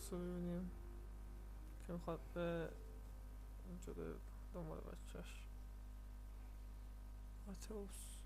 کریتوس رو ببینیم که میخواد به جلو دنبال بچهش آتئوس.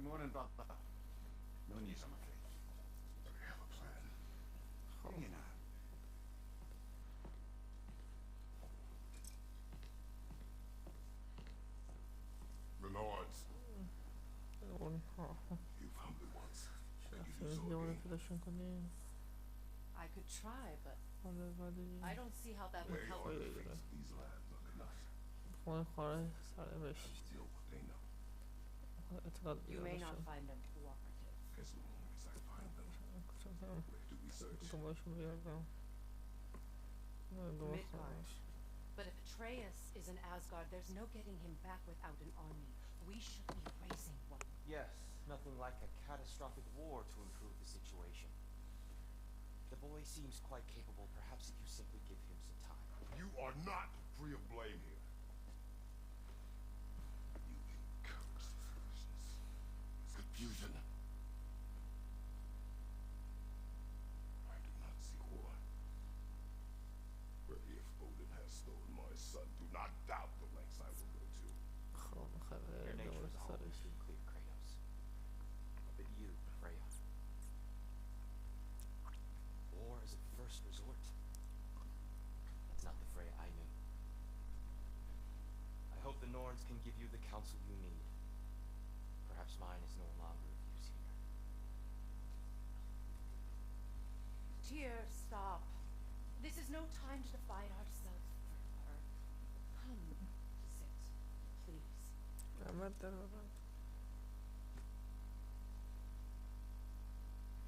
Morning, Butler. No news, I'm afraid. Do we have a plan? You know. The Lords. اونها You found me once. دوباره پیداشون کنیم. I could try, but حالا ولی I don't see how that would help. These lands are enough. خونه خواهران سرنوشت Still what they know. اطلاعات You may not بیارشون find them cooperative. As long as I find them, where do we search? دنبالشون بیاردم دنبال Midgard. خواهرش. But if Atreus is in Asgard, there's no getting him back without an army. We should be raising one. Yes, nothing like a catastrophic war to improve the situation. The boy seems quite capable. Perhaps if you simply give him some time. You are not free of blame here. You encourage the foolishness, confusion. I do not see war. But if Odin has stolen my son, do not doubt the lengths I will go to. خب میخوای Your nature دنبال has always سرش. been clear, Kratos. But you, Freya. War is a first resort. That's not the Freya I knew. I hope the Norns can give you the counsel you need. Perhaps mine is no longer of use here. Tyr, stop. This is no time to divide ourselves further. Come, sit, please. احمد در آورد.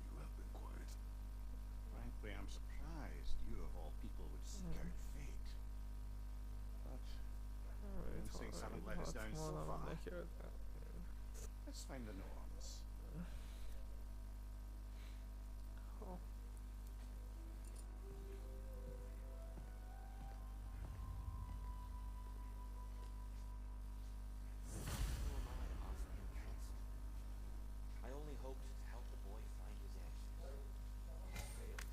You have been quiet. Frankly, I'm surprised you of all people would skirt fate. But instincts haven't let us down so far. Let's find the Norns. خب Who am I to offer him counsel? I only hoped to help the boy find his answers. I failed.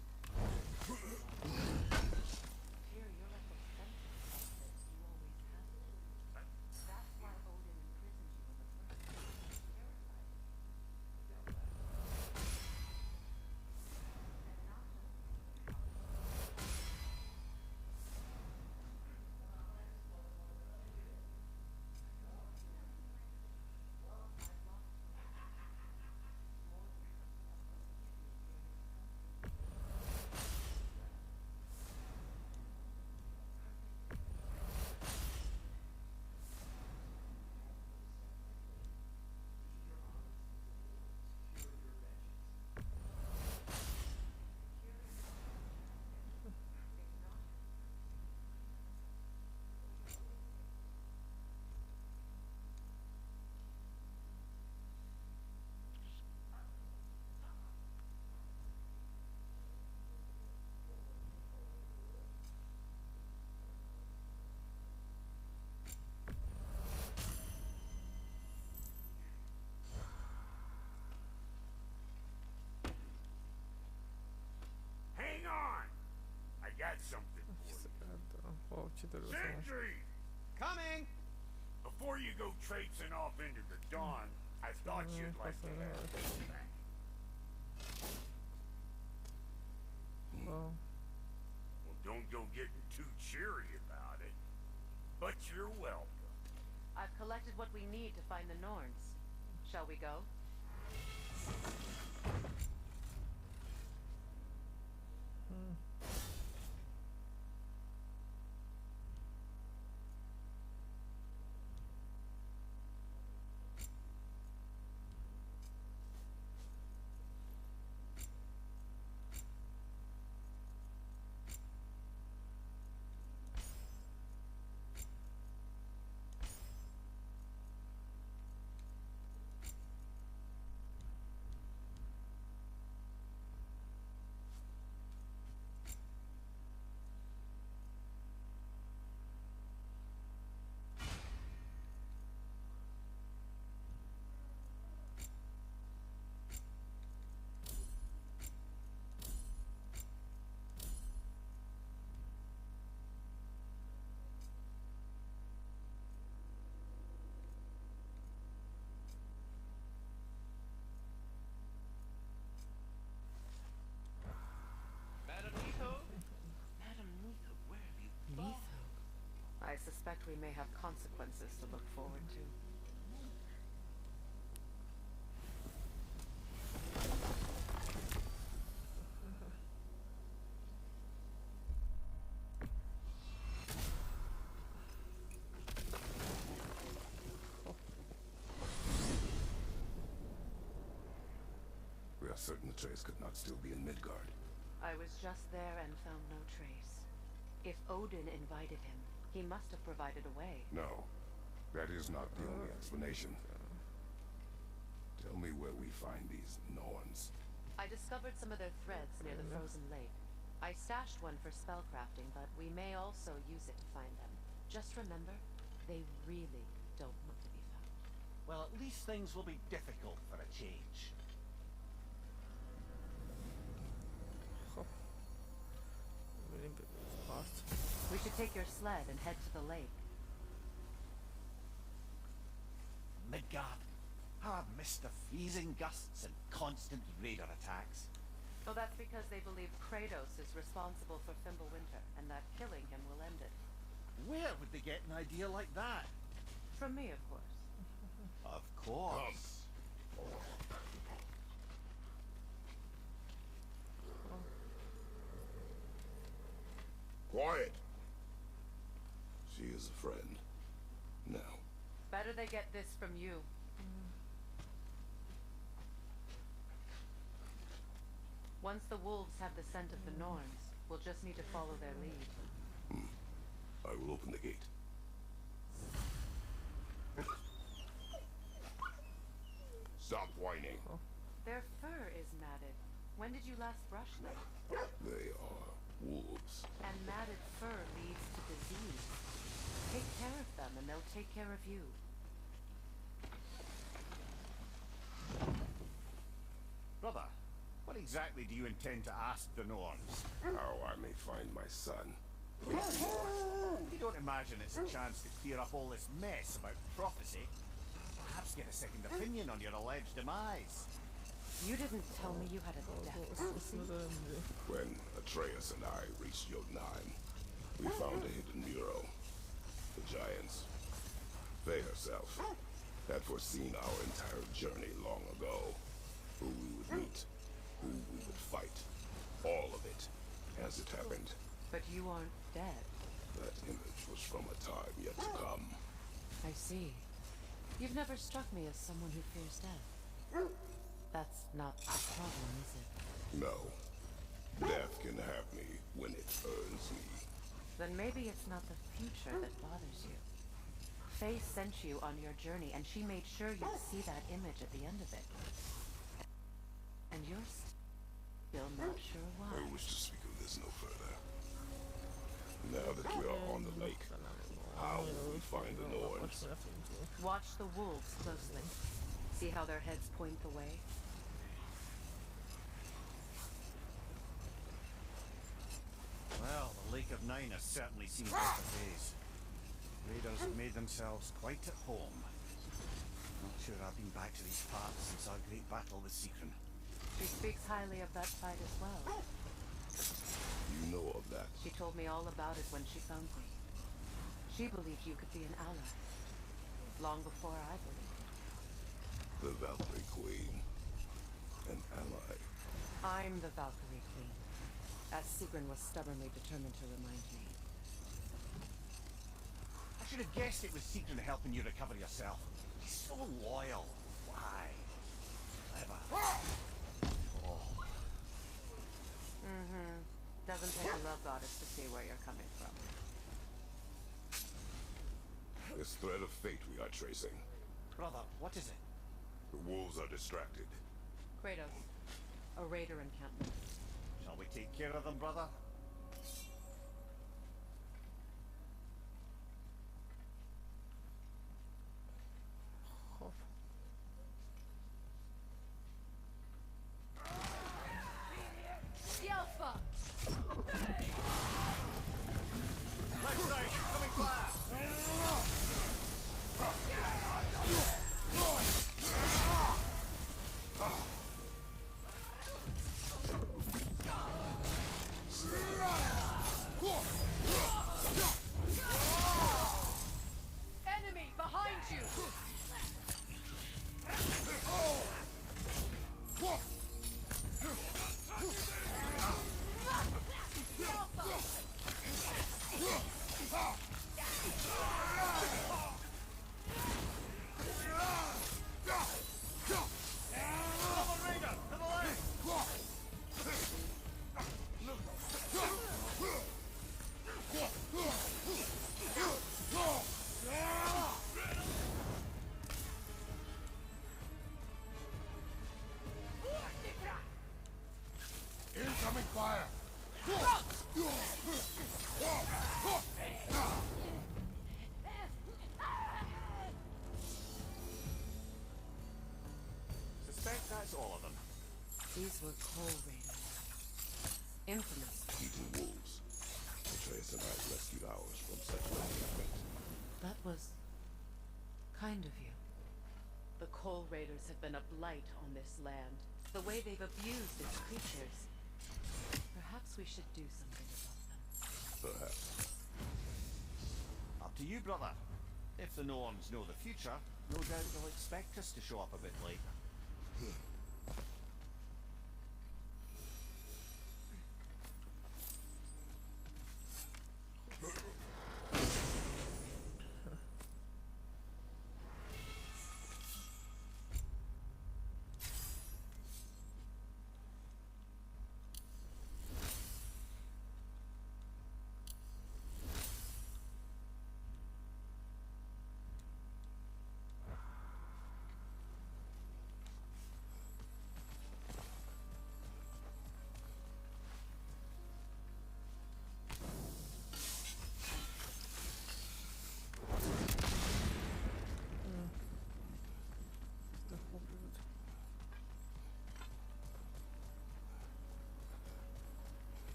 Tyr, you're at the center of this. You always have been. That's why Odin imprisoned you in the first place. Terrified. Hang on! I got something for you. خب چی داره بسه Sentry! Coming! Before you go traipsing off into the dawn, I thought you'd like to have this back. خب Well, don't go getting too cheery about it. But you're welcome. I've collected what we need to find the Norns. Shall we go? we may have consequences to look forward to. We are certain the trace could not still be in Midgard. I was just there and found no trace. If Odin invited him, he must have provided a way. No, that is not the only explanation. Tell me where we find these Norns. I discovered some of their threads near the frozen lake. I stashed one for spellcrafting, but we may also use it to find them. Just remember, they really don't want to be found. Well, at least things will be difficult for a change. We should take your sled and head to the lake. Midgard. How I've missed the freezing gusts and constant raider attacks. Well, that's because they believe Kratos is responsible for Fimbulwinter, and that killing him will end it. Where would they get an idea like that? From me, of course. Of course. Quiet! She is a friend. Now. Better they get this from you. Once the wolves have the scent of the Norns, we'll just need to follow their lead. I will open the gate. Stop whining. Their fur is matted. When did you last brush them? They are wolves. And matted fur leads to disease. Take care of them and they'll take care of you. Brother, what exactly do you intend to ask the Norns? How I may find my son. You don't imagine it's a chance to clear up all this mess about prophecy? Perhaps get a second opinion on your alleged demise. You didn't tell me you had a death prophecy. When Atreus and I reached Jotunheim, we found a hidden mural. The giants, they herself, had foreseen our entire journey long ago. Who we would meet, who we would fight. All of it, as it happened. But you aren't dead. That image was from a time yet to come. I see. You've never struck me as someone who fears death. That's not the problem, is it? No. Death can have me when it earns me. Then maybe it's not the future that bothers you. Faye sent you on your journey, and she made sure you'd see that image at the end of it. And you're still not sure why. I wish to speak of this no further. Now that we are on the lake, how will we find the Norns? Watch the wolves closely. See how their heads point the way? Well, the Lake of Nine has certainly seen better days. Raiders have made themselves quite at home. Not sure I've been back to these parts since our great battle with Sigrun. She speaks highly of that fight as well. You know of that. She told me all about it when she found me. She believed you could be an ally. Long before I believed it. The Valkyrie Queen. An ally. I'm the Valkyrie Queen. As Sigrun was stubbornly determined to remind me. I should have guessed it was Sigrun helping you recover yourself. He's so loyal. Why? Clever. Oh. Doesn't take a love goddess to see where you're coming from. This thread of fate we are tracing. Brother, what is it? The wolves are distracted. Kratos, a raider encampment. Shall we take care of them, brother? fire! Suspect that's all of them. These were coal raiders. Infamous. Eating wolves. Atreus and I rescued ours from such encampment. That was kind of you. The coal raiders have been a blight on this land. The way they've abused its creatures. Perhaps we should do something about them. Perhaps. Up to you, brother. If the Norns know the future, no doubt they'll expect us to show up a bit late.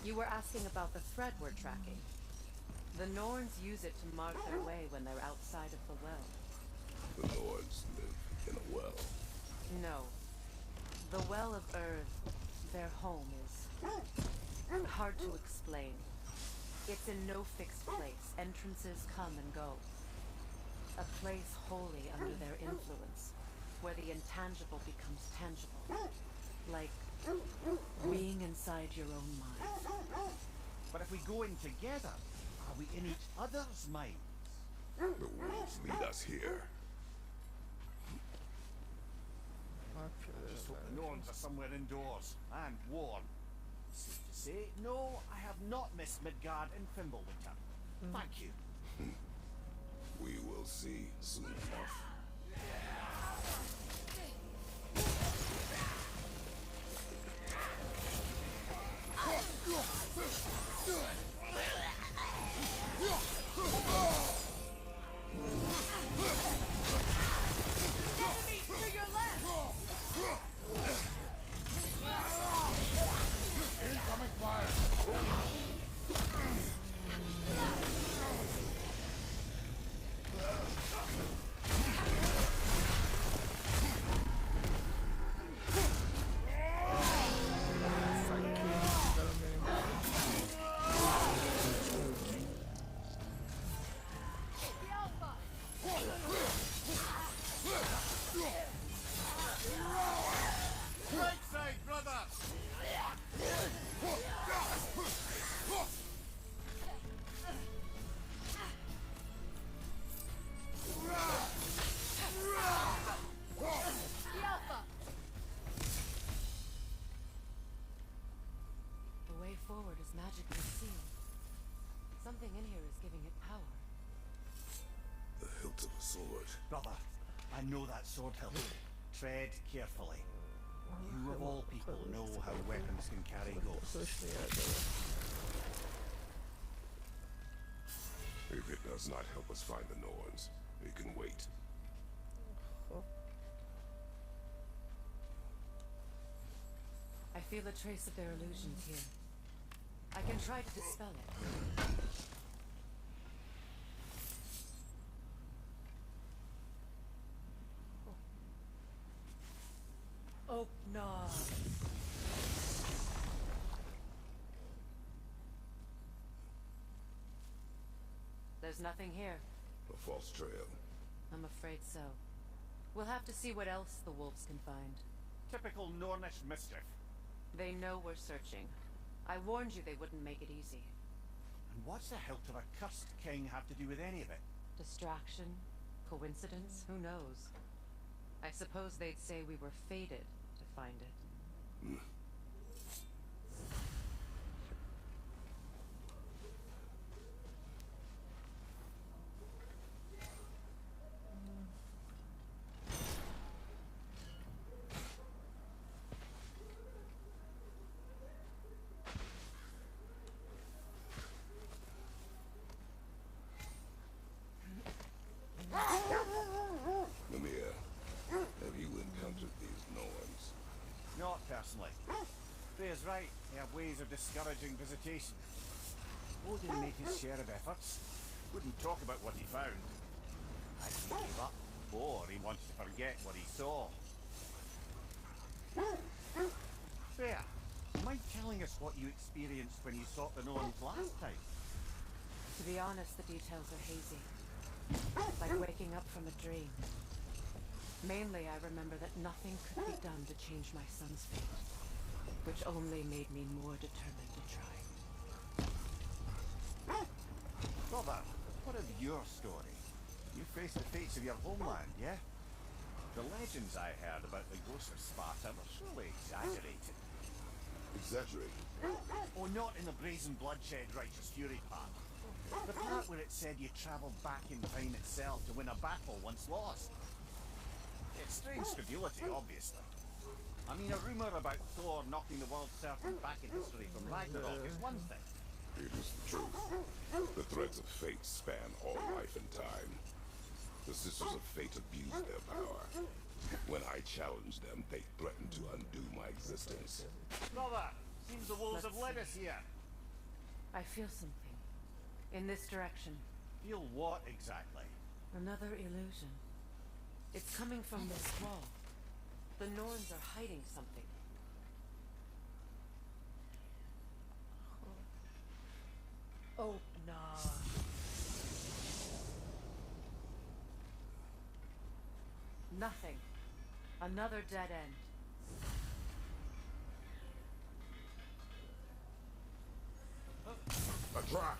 You were asking about the thread we're tracking. The Norns use it to mark their way when they're outside of the well. The Nords live in a well. No. The Well of Earth, their home, is hard to explain. It's in no fixed place. Entrances come and go. A place wholly under their influence, where the intangible becomes tangible. Like being inside your own mind. But if we go in together, are we in each other's minds? The wolves lead us here. Just hope the Norns are somewhere indoors and warm. Safe to say, no, I have not missed Midgard and Fimbulwinter. Thank you. We will see soon enough. Incoming fire! Magically sealed. Something in here is giving it power. The hilt of a sword. Brother, I know that sword hilt. Tread carefully. You of all people know how weapons can carry ghosts. If it does not help us find the Norns, it can wait. I feel a trace of their illusions here. I can try to dispel it. Oh, no. There's nothing here. A false trail. I'm afraid so. We'll have to see what else the wolves can find. Typical Nornish mischief. They know we're searching. I warned you they wouldn't make it easy. And what's the hilt of a cursed king have to do with any of it? Distraction? Coincidence? Who knows? I suppose they'd say we were fated to find it. was right. They have ways of discouraging visitation. Odin made his share of efforts. Wouldn't talk about what he found. Either he gave up, or he wanted to forget what he saw. There. Mind telling us what you experienced when you sought the Norns last time? To be honest, the details are hazy. Like waking up from a dream. Mainly, I remember that nothing could be done to change my son's fate, which only made me more determined to try. Brother, what of your story? You faced the fates of your homeland, yeah? The legends I heard about the ghosts of Sparta were surely exaggerated. Exaggerated? Oh, not in the brazen bloodshed righteous fury part. The part where it said you travelled back in time itself to win a battle once lost. It's strange credulity, obviously. I mean, a rumour about Thor knocking the world serpent back in history from Ragnarok is one thing. It is the truth. The threads of fate span all life and time. The Sisters of Fate abused their power. When I challenged them, they threatened to undo my existence. Brother, seems the wolves have led us here. I feel something. In this direction. Feel what exactly? Another illusion. It's coming from this wall. The Norns are hiding something. Oh, no. Nothing. Another dead end. A trap!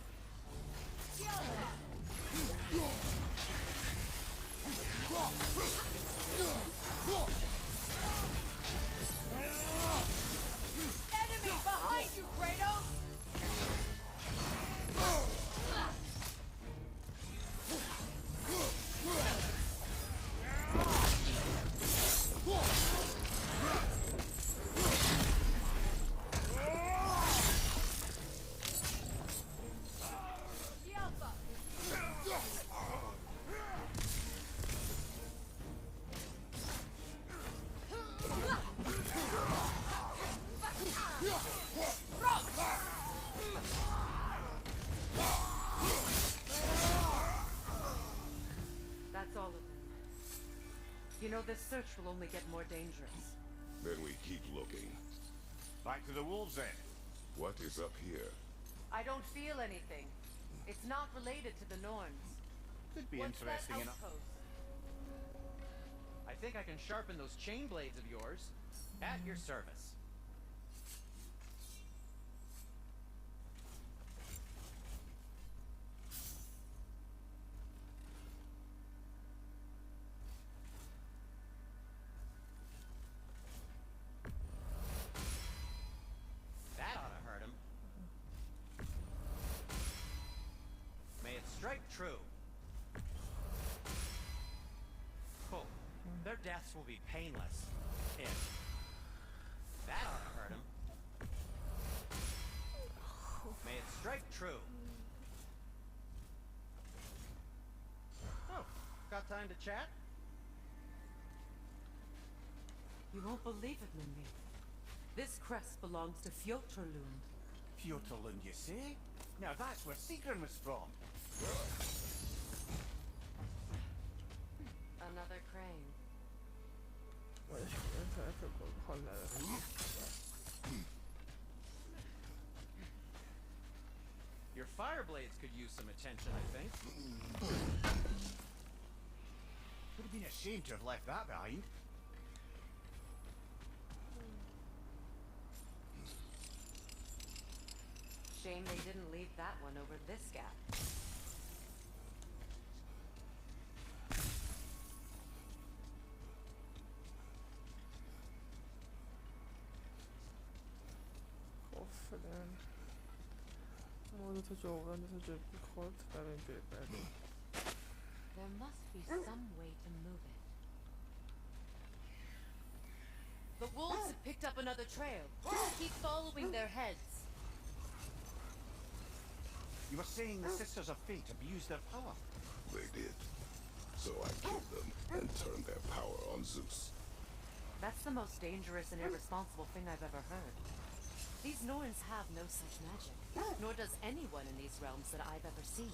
Enemy behind you, Kratos! That's all of them. You know, this search will only get more dangerous. Then we keep looking. Back to the wolves then. What is up here? I don't feel anything. It's not related to the Norns. Could be What's that interesting enough. outpost? I think I can sharpen those chain blades of yours. At your service. That ought to hurt him. May it strike true. Cool. Their deaths will be painless. If. That ought to hurt him. May it strike true. Oh, got time to chat? You won't believe it, Mindy. This crest belongs to Fjotorlund. Fjotorlund, you say? Now that's where Sigrun was from. Another crane. Your fire blades could use some attention, I think. Would have been a shame to have left that behind. Shame they didn't leave that one over this gap. There must be some way to move it. The wolves have picked up another trail. Keep following their heads. You were saying the Sisters of Fate abused their power. They did. So I killed them and turned their power on Zeus. That's the most dangerous and irresponsible thing I've ever heard. These Norns have no such magic, nor does anyone in these realms that I've ever seen.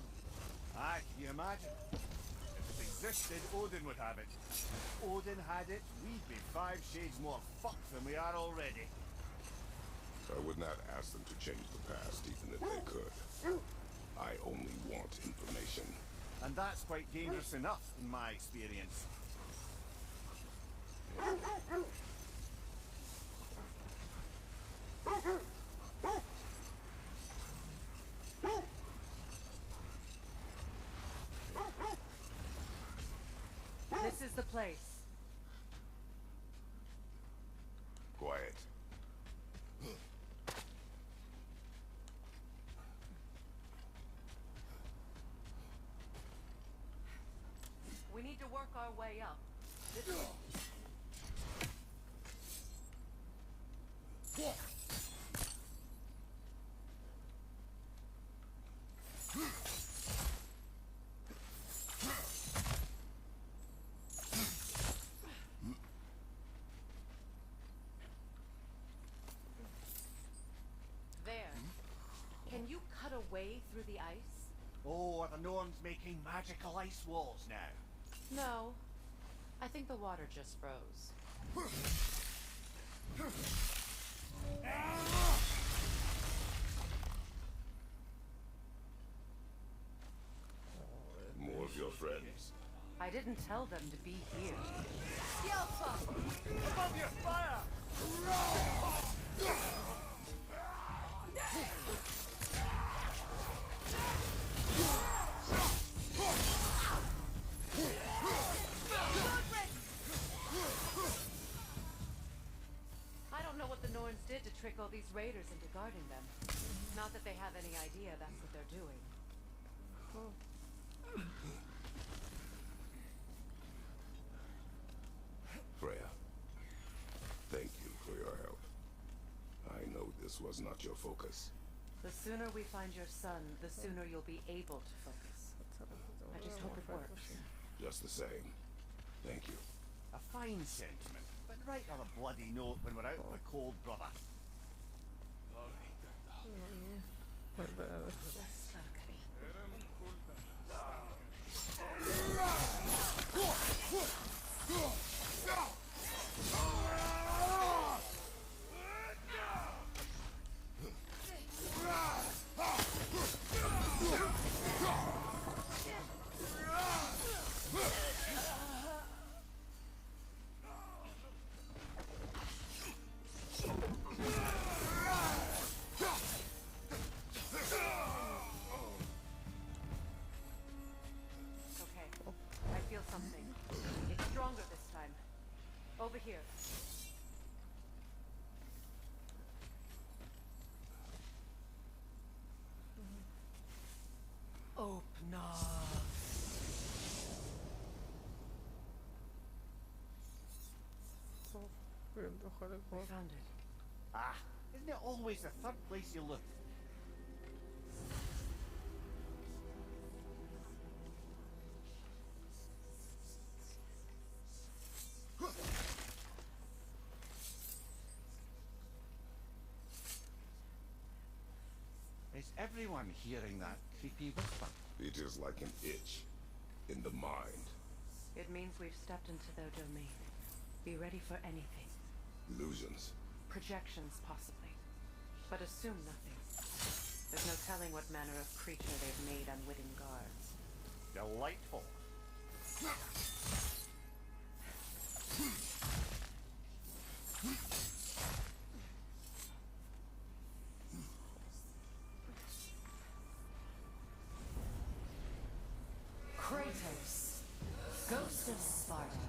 Aye, can you imagine? If it existed, Odin would have it. If Odin had it, we'd be 5 shades more fucked than we are already. I would not ask them to change the past, even if they could. I only want information. And that's quite dangerous enough, in my experience. This is the place. Quiet. We need to work our way up. This way. There. Can you cut a way through the ice? Oh, are the Norns making magical ice walls now? No. I think the water just froze. More of your friends. I didn't tell them to be here. Above you, fire! I don't know what the Norns did to trick all these raiders into guarding them. Not that they have any idea that's what they're doing. Freya, thank you for your help. I know this was not your focus. The sooner we find your son, the sooner you'll be able to focus. I just hope it works. Just the same. Thank you. A fine sentiment, but write on a bloody note when we're out in the cold, brother. Over here. Open up. We found it. Ah, isn't it always the third place you look? Is everyone hearing that creepy whisper? It is like an itch in the mind. It means we've stepped into their domain. Be ready for anything. Illusions. Projections, possibly. But assume nothing. There's no telling what manner of creature they've made unwitting guards. Delightful. Kratos, Ghost of Sparta,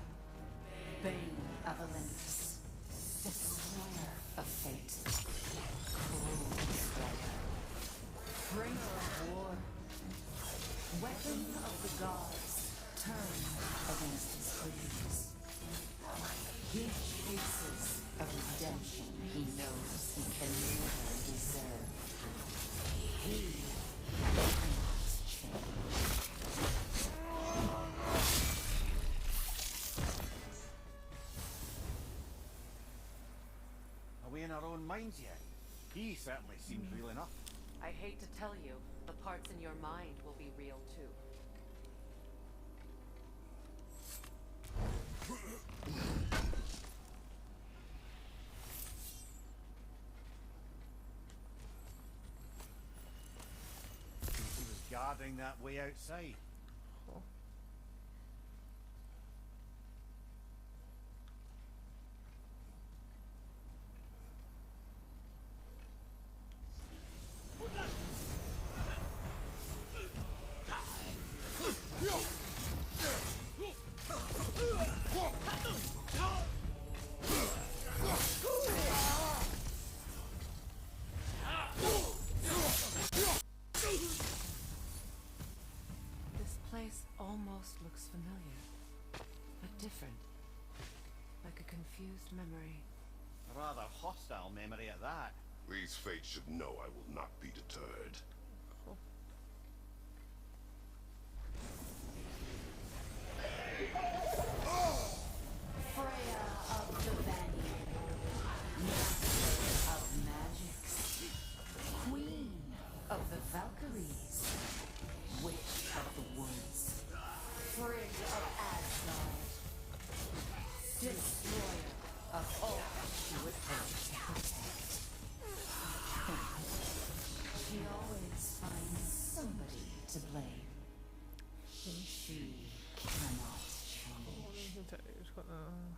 Bane of Olympus, Destroyer of Fate, Cruel Striker, Bringer of War, Weapon of the Gods, turned against his creatures. He chases a redemption he knows he can never deserve. He cannot change. Are we in our own minds yet? He certainly seems real enough. I hate to tell you, the parts in your mind will be real too. He was guarding that way outside. خب This place almost looks familiar, but different. Like a confused memory. A rather hostile memory at that. These fates should know I will not be deterred. خب Freya of the Vanir, Master of Magics, Queen of the Valkyries, Witch of the Woods, Frigg of Asgard, Destroyer of all she would hope to protect. She always finds somebody to blame. She cannot change. این تغییر کنم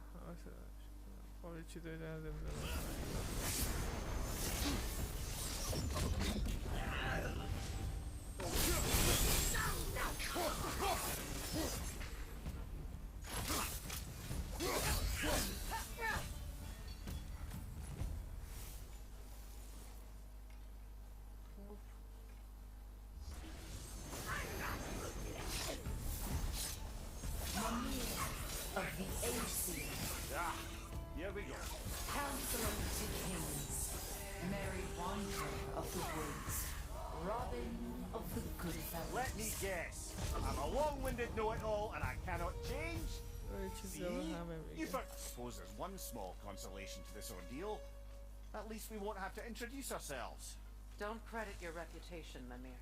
خب چیزایی در زمین Of the Aesir, Ah, here we go. Counselor to Kings, Merry Wanderer of the Woods, Robin of the Goodfellas. Let me guess. I'm a long-winded know-it-all and I cannot change. See? You suppose there's one small consolation to this ordeal. At least we won't have to introduce ourselves. Don't credit your reputation, Mimir.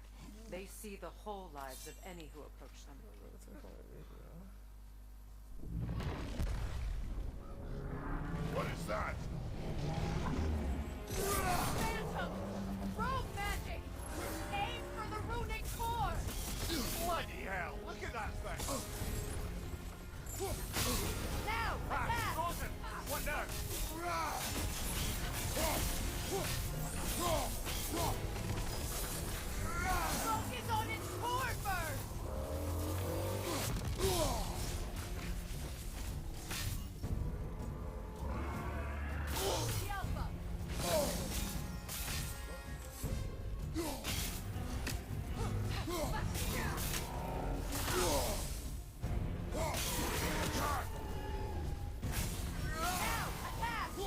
They see the whole lives of any who approach them. What is that? Phantom! Rogue magic! Aim for the runic core! Bloody hell, look at that thing! Now, Ah, attack! frozen! What now? Focus on its core first! The Alpha! Now, attack!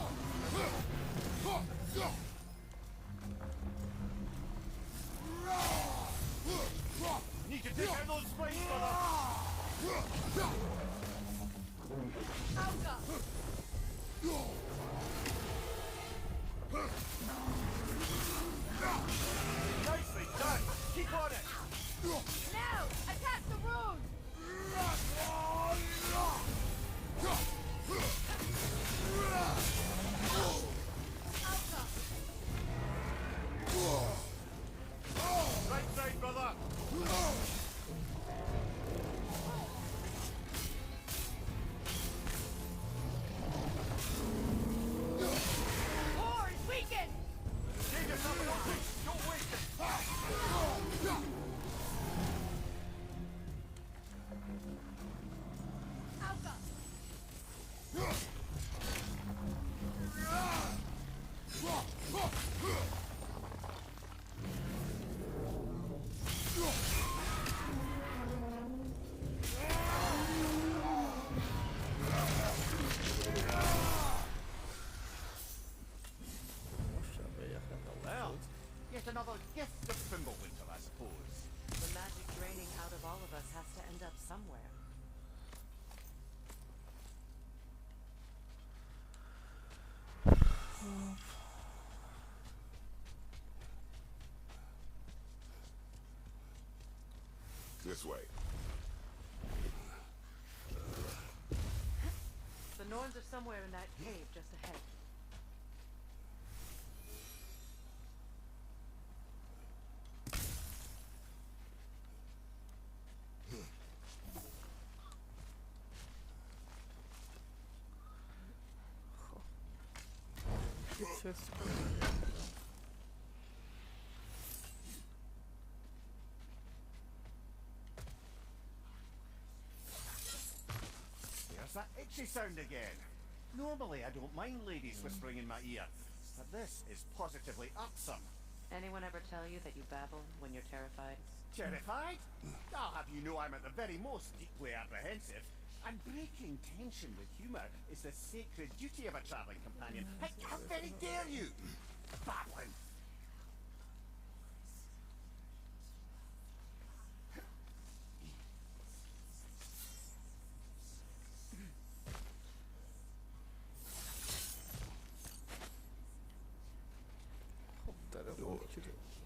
Need to take out those flames, brother! Alpha! Nicely done! Keep on it! Now, attack the rune! Alpha! Right side, brother! Core is weakened! Save yourself a little. Don't waste it! This way. The Norns are somewhere in that cave just ahead. There's that itchy sound again. Normally I don't mind ladies whispering in my ear, but this is positively irksome. Anyone ever tell you that you babble when you're terrified? Terrified? I'll have you know I'm at the very most deeply apprehensive. And breaking tension with humour is the sacred duty of a travelling companion. How very dare you! Babbling!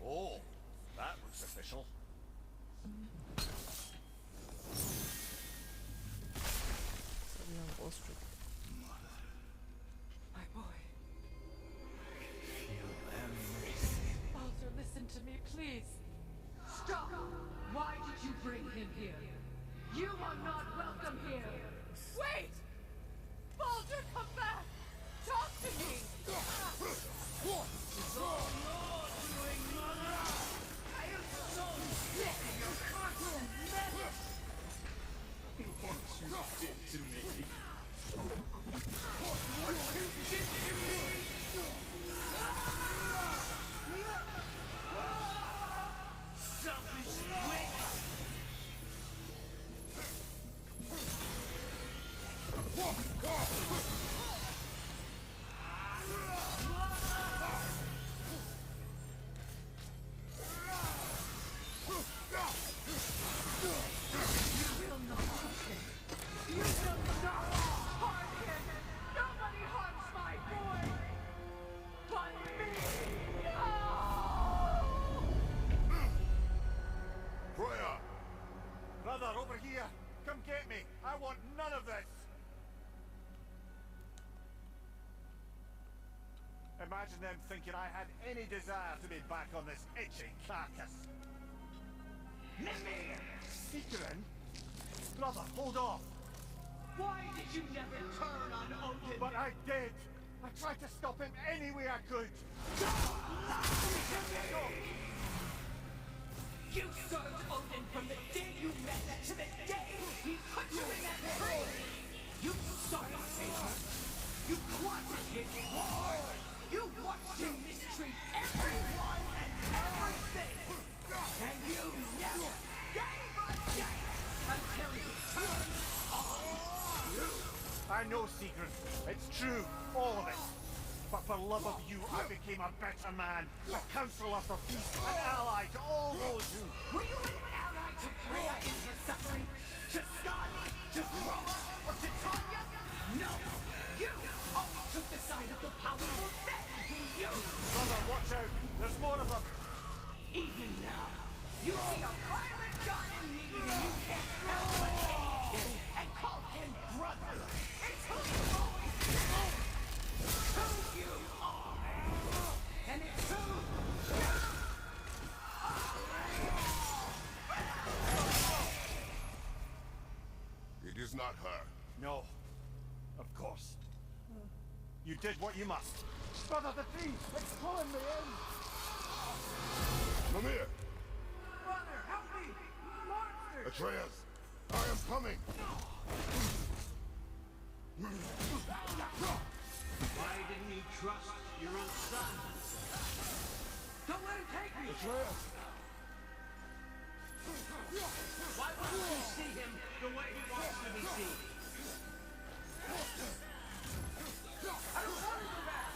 Oh, that looks official. My boy. Baldur, listen to me, please. Stop! Why did you bring him here? You are not welcome here! Wait! Baldur, come back! Talk to me! I am so sick of your constant menace! What you did to me. What you did to me! Selfish witch! Over here! Come get me! I want none of this! Imagine them thinking I had any desire to be back on this itchy carcass. Mimir! Seekerin? Brother, hold off! Why did you never turn on Odin? But I did! I tried to stop him any way I could! You served Odin from the day you met to the day he put you in that tree! You saw his favor! You wanted his war! You watched him mistreat everyone and everything! And you never gave a damn until he turned on you! I know, Seekerin. It's true. All of it. But for love of you, I became a better man, a counselor for peace, an ally to all those who... Were you an ally to Freya in her suffering? To Skadi? To Roma? Or to Tanya? No! You always took the side of the powerful then, you! Brother, watch out! There's more of them! Even now, you see a violent god in me and you can't help but hate him and call him brother! It's who you always been! Who you are! And it's who It is not her. No. Of course. You did what you must. Brother, the tree! It's pulling me in! Mimir! Brother, help me! Monster! Atreus! I am coming! Why didn't you trust your own son? Don't let him take me! Atreus! Why wouldn't you see him the way he wants to be seen? I don't want to go back!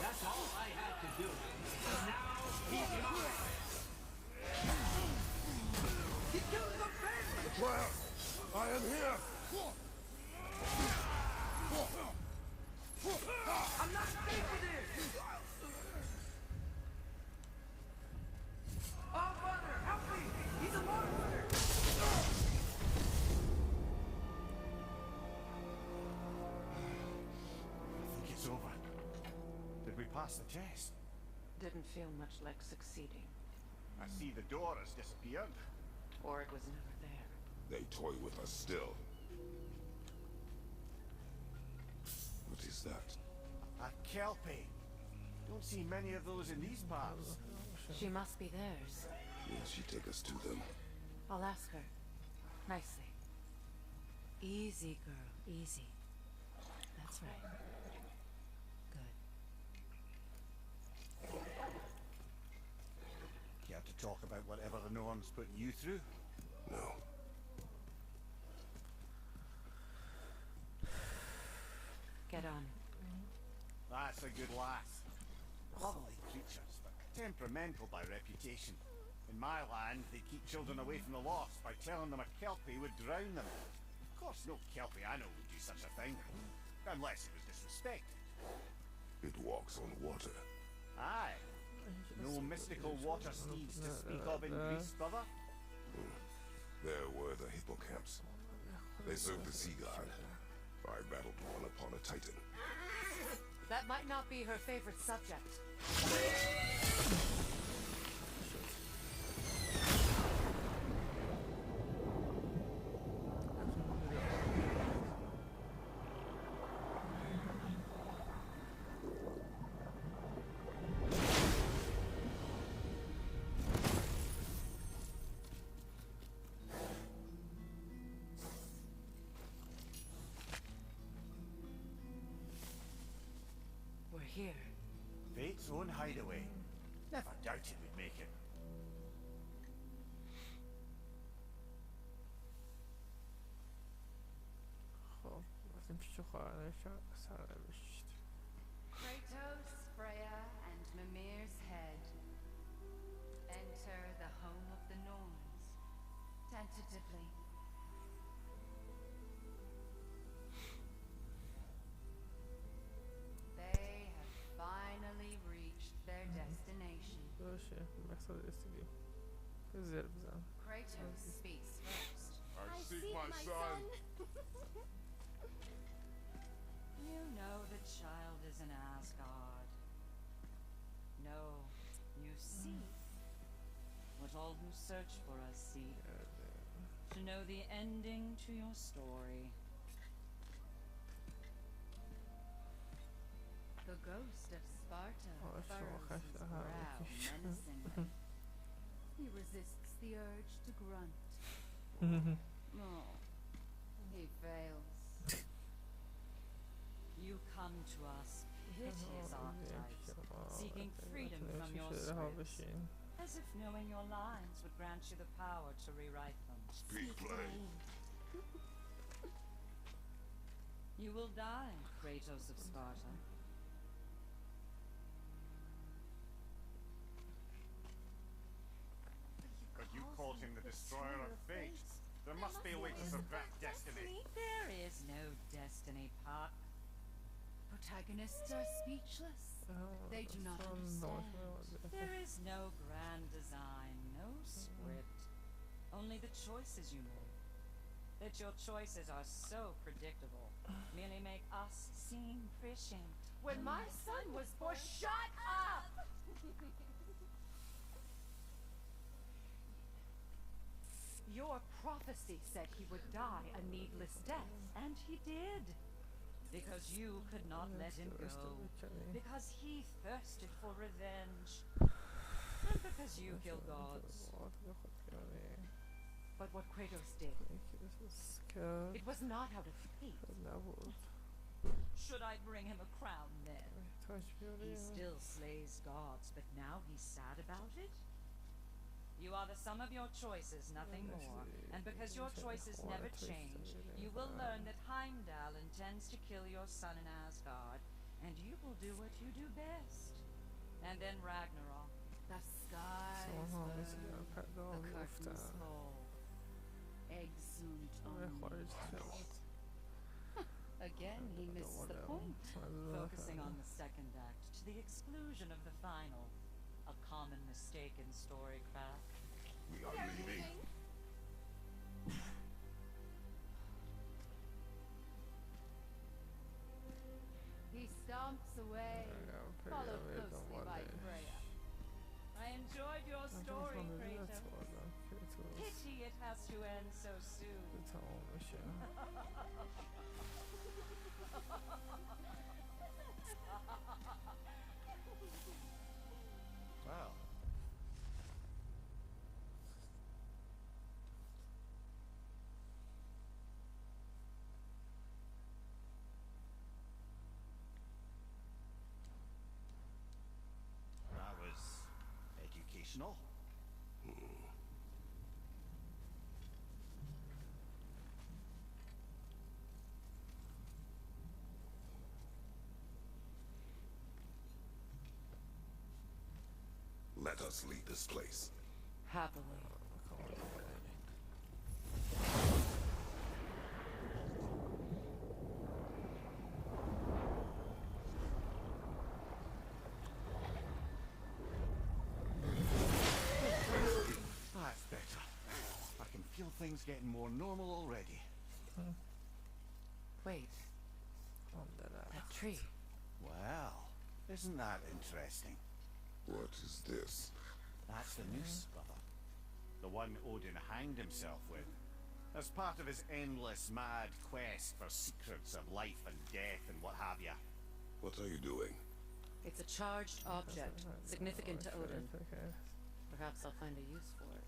That's all I had to do. And now he's mine! He killed the family! Atreus! I am here! I'm pass the test. Didn't feel much like succeeding. I see the door has disappeared. Or it was never there. They toy with us still. What is that? A kelpie. Don't see many of those in these parts. She must be theirs. Will she take us to them? I'll ask her. Nicely. Easy, girl. Easy. That's right. Good. Care to talk about whatever the norm's putting you through? No. Get on. That's a good lass. Lovely creatures, but temperamental by reputation. In my land, they keep children away from the lost by telling them a kelpie would drown them. Of course, no kelpie I know would do such a thing. Unless it was disrespected. It walks on water. Aye. No mystical water steeds to speak of in Greece, brother? There were the hippocamps. They served the sea god. I battled one upon a titan. That might not be her favorite subject. Here. Fate's own hideaway. Never doubted we'd make it. خب رفتیم پیش خواهران سرنوشت. Kratos, Freya, and Mimir's head. Enter the home of the Norns. Tentatively. They have finally reached their destination. باشه مقصد رسیدیم. زر بزن. Kratos speaks first. I seek my son. You know the child is an Asgard. No, you seek what all who search for us seek. To know the ending to your story. The ghost of Sparta furrows his brow menacingly. He resists the urge to grunt. Oh, he fails. You come to us, piteous archetypes, seeking freedom from your scripts, as if knowing your lines would grant you the power to rewrite them. Speak plain. You will die, Kratos of Sparta. But you called him the destroyer of fate. There must be a way to subvert destiny. There is no destiny, Puck. Protagonists are speechless. They do not understand. There is no grand design, no script. Only the choices you make. That your choices are so predictable merely make us seem prescient. When my son was born, shut up! Your prophecy said he would die a needless death, and he did. Because you could not let him go. Because he thirsted for revenge. And because you kill gods. But what Kratos did, it was not out of hate. Should I bring him a crown then? He still slays gods, but now he's sad about it? You are the sum of your choices, nothing more. And because your choices never change, you will learn that Heimdall intends to kill your son in Asgard, and you will do what you do best. And then Ragnarok. The skies burn, the curtains fall. Exeunt omnes. Again, he missed the point. Focusing on the second act to the exclusion of the final. A common mistake in storycraft. We are leaving. He stomps away, followed closely by Freya. I enjoyed your story, Kratos. Pity it has to end so soon. Well. That was educational. Let us leave this place. Happily. That's better. I can feel things getting more normal already. Wait. That tree. Well, isn't that interesting? What is this? That's the noose, brother. The one Odin hanged himself with. As part of his endless, mad quest for secrets of life and death and what have ya. What are you doing? It's a charged object, significant to Odin. Perhaps I'll find a use for it.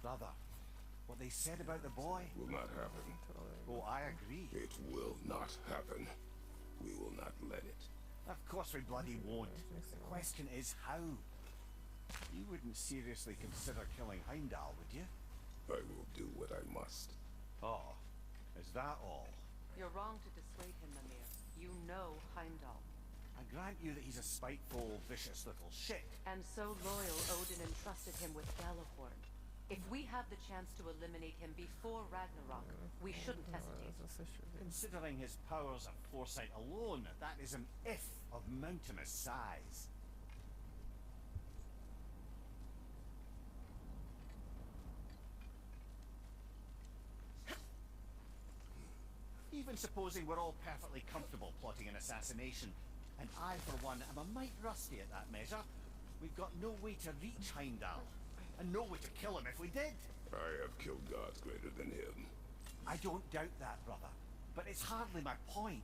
Brother, what they said about the boy? Will not happen. Oh, I agree. It will not happen. We will not let it. Of course we bloody won't. The question is how. You wouldn't seriously consider killing Heimdall, would you? I will do what I must. Oh, is that all? You're wrong to dissuade him, Mimir. You know Heimdall. I grant you that he's a spiteful, vicious little shit. And so loyal, Odin entrusted him with Galahorn. If we have the chance to eliminate him before Ragnarok, we shouldn't hesitate. Considering his powers of foresight alone, that is an if of mountainous size. Even supposing we're all perfectly comfortable plotting an assassination, and I, for one, am a mite rusty at that measure, we've got no way to reach Heimdall, and no way to kill him if we did. I have killed gods greater than him. I don't doubt that, brother, but it's hardly my point.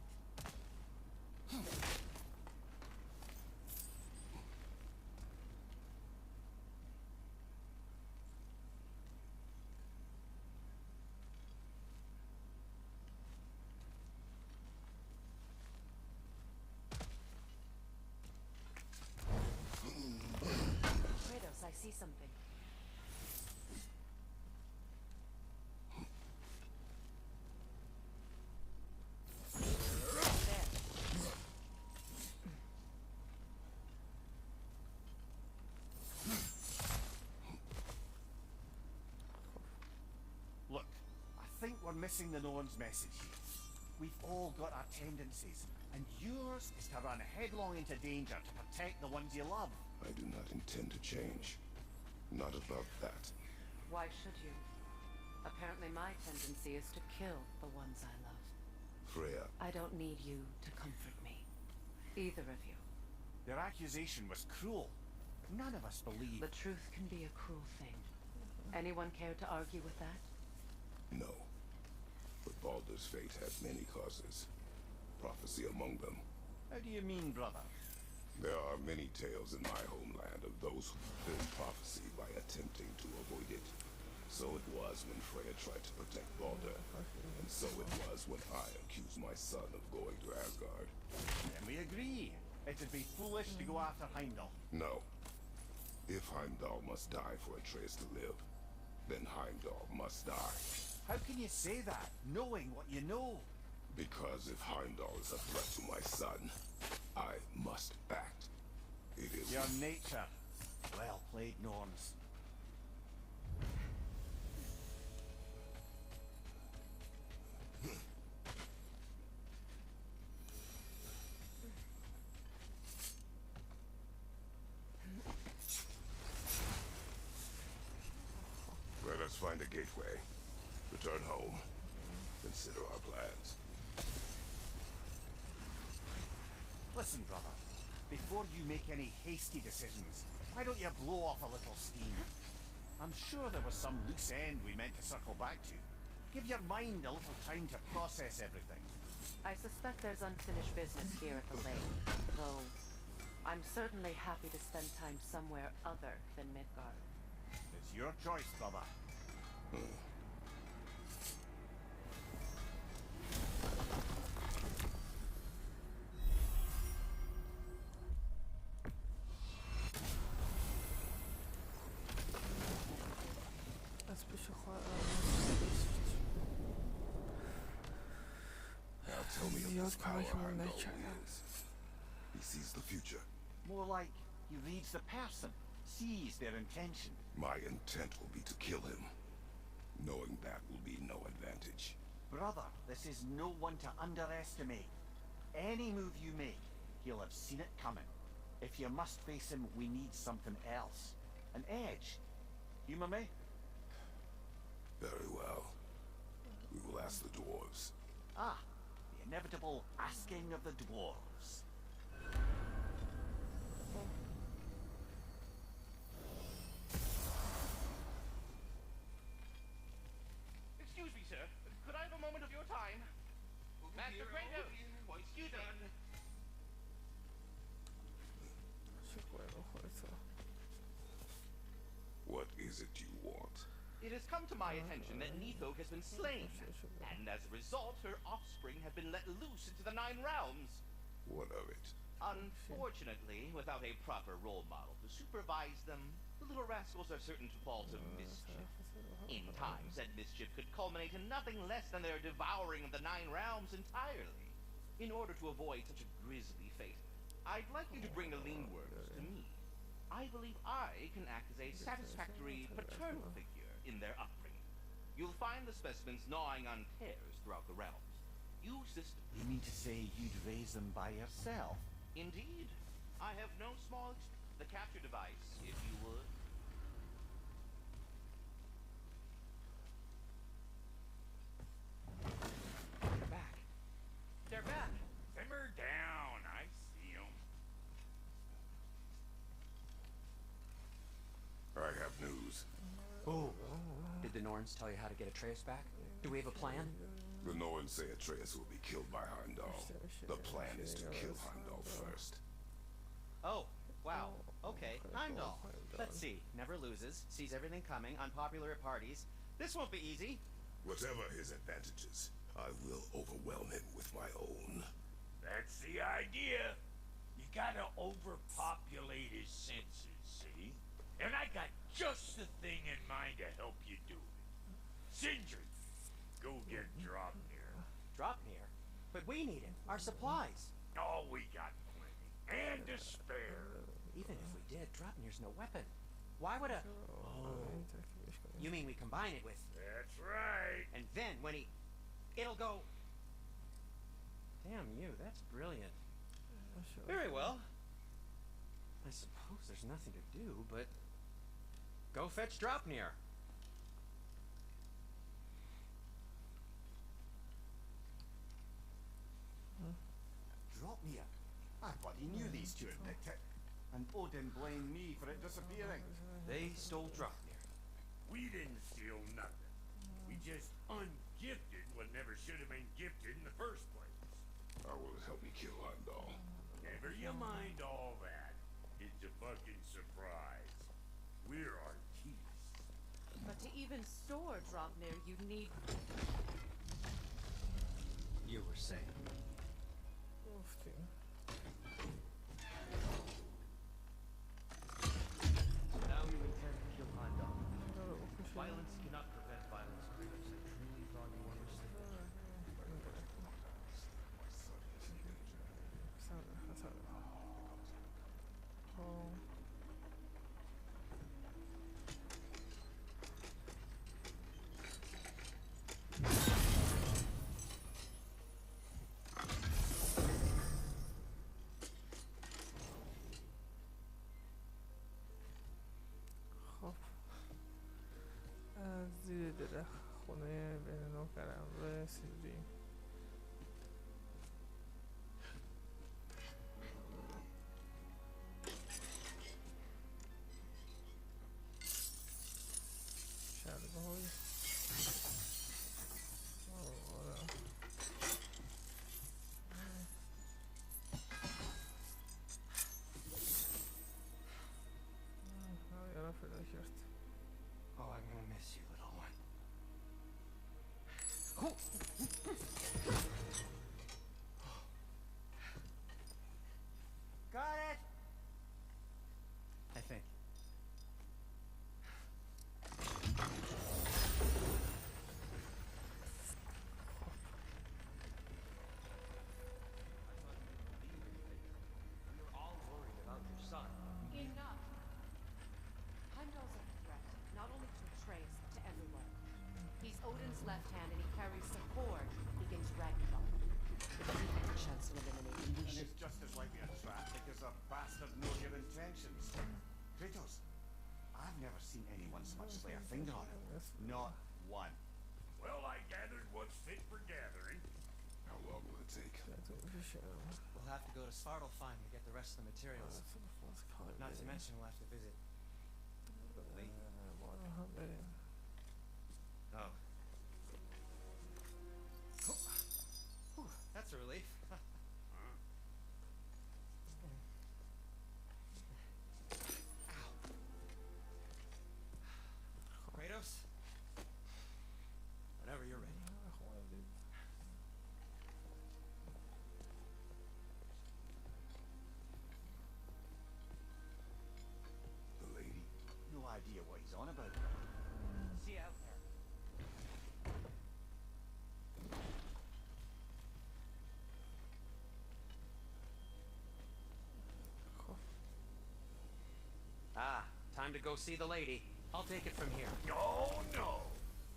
Kratos, I see something. Look, I think we're missing the Norn's message here. We've all got our tendencies, and yours is to run headlong into danger to protect the ones you love. I do not intend to change. Not about that. Why should you? Apparently my tendency is to kill the ones I love. Freya. I don't need you to comfort me. Either of you. Their accusation was cruel. None of us believe. The truth can be a cruel thing. Anyone care to argue with that? No. But Baldur's fate had many causes. Prophecy among them. How do you mean, brother? There are many tales in my homeland of those who fulfilled prophecy by attempting to avoid it. So it was when Freya tried to protect Baldur, and so it was when I accused my son of going to Asgard. Then we agree. It'd be foolish to go after Heimdall. No. If Heimdall must die for Atreus to live, then Heimdall must die. How can you say that, knowing what you know? Because if Heimdall is a threat to my son, I must act. It is Your nature. Well played, Norns. Let us find a gateway. Return home. Consider our plans. Listen, brother. Before you make any hasty decisions, why don't you blow off a little steam? I'm sure there was some loose end we meant to circle back to. Give your mind a little time to process everything. I suspect there's unfinished business here at the lake, though I'm certainly happy to spend time somewhere other than Midgard. It's your choice, brother. Now tell me of this power Heimdall is. He sees the future. More like he reads the person, sees their intention. My intent will be to kill him. Knowing that will be no advantage. Brother, this is no one to underestimate. Any move you make, he'll have seen it coming. If you must face him, we need something else. An edge. Humor me? Very well. We will ask the dwarves. Ah, the inevitable asking of the dwarves. Excuse me, sir. Could I have a moment of your time? Master Kratos, excuse me. What is it you want? It has come to my attention that Neitho has been slain, and as a result, her offspring have been let loose into the 9 realms. What of it? Unfortunately, without a proper role model to supervise them, the little rascals are certain to fall to mischief. In time, said mischief could culminate in nothing less than their devouring of the 9 realms entirely. In order to avoid such a grisly fate, I'd like you to bring the Lingworms to me. I believe I can act as a satisfactory paternal figure in their upbringing. You'll find the specimens gnawing on tears throughout the realms. Use this. You mean to say you'd raise them by yourself? Indeed. I have no small the capture device, if you would. They're back. They're back. Simmer down. I see 'em. I have news. Oh. Did the Norns tell you how to get Atreus back? Do we have a plan? The Norns say Atreus will be killed by Heimdall. The plan is to kill Heimdall first. Oh, wow. Okay, Heimdall. Let's see. Never loses, sees everything coming, unpopular at parties. This won't be easy. Whatever his advantages, I will overwhelm him with my own. That's the idea. You gotta overpopulate his senses, see? And I got just the thing in mind to help you do it. Sindri, go get Dropnir. Dropnir? But we need it. Our supplies. Oh, we got plenty. And to spare. Even if we did, Dropnir's no weapon. Why would a... Oh. You mean we combine it with... That's right. And then when he... It'll go... Damn you, that's brilliant. Very well. I suppose there's nothing to do, but... Go fetch Dropnir. Dropnir? I bloody knew these two had picked it. And Odin blamed me for it disappearing. They stole Dropnir. We didn't steal nothing. We just ungifted what never should have been gifted in the first place. How will it help me kill Heimdall? Never you mind all that. It's a fucking surprise. We're artistes. But to even store Dropnir, you need... You were saying. Now you intend to kill Heimdall. Violence cannot prevent violence, Kratos. I truly thought you understood. زیر درخت خونه بین 9 قلم رسیدیم. seen anyone so much lay a finger on it. Not one. Well, I gathered what's fit for gathering. How long will it take? We'll have to go to Svartalfheim to get the rest of the materials. Not to mention we'll have to visit Lee. Oh. Whew, that's a relief. Kratos? Whenever you're ready. The lady? No idea what he's on about. See you out there. Ah, time to go see the lady. I'll take it from here. No, no.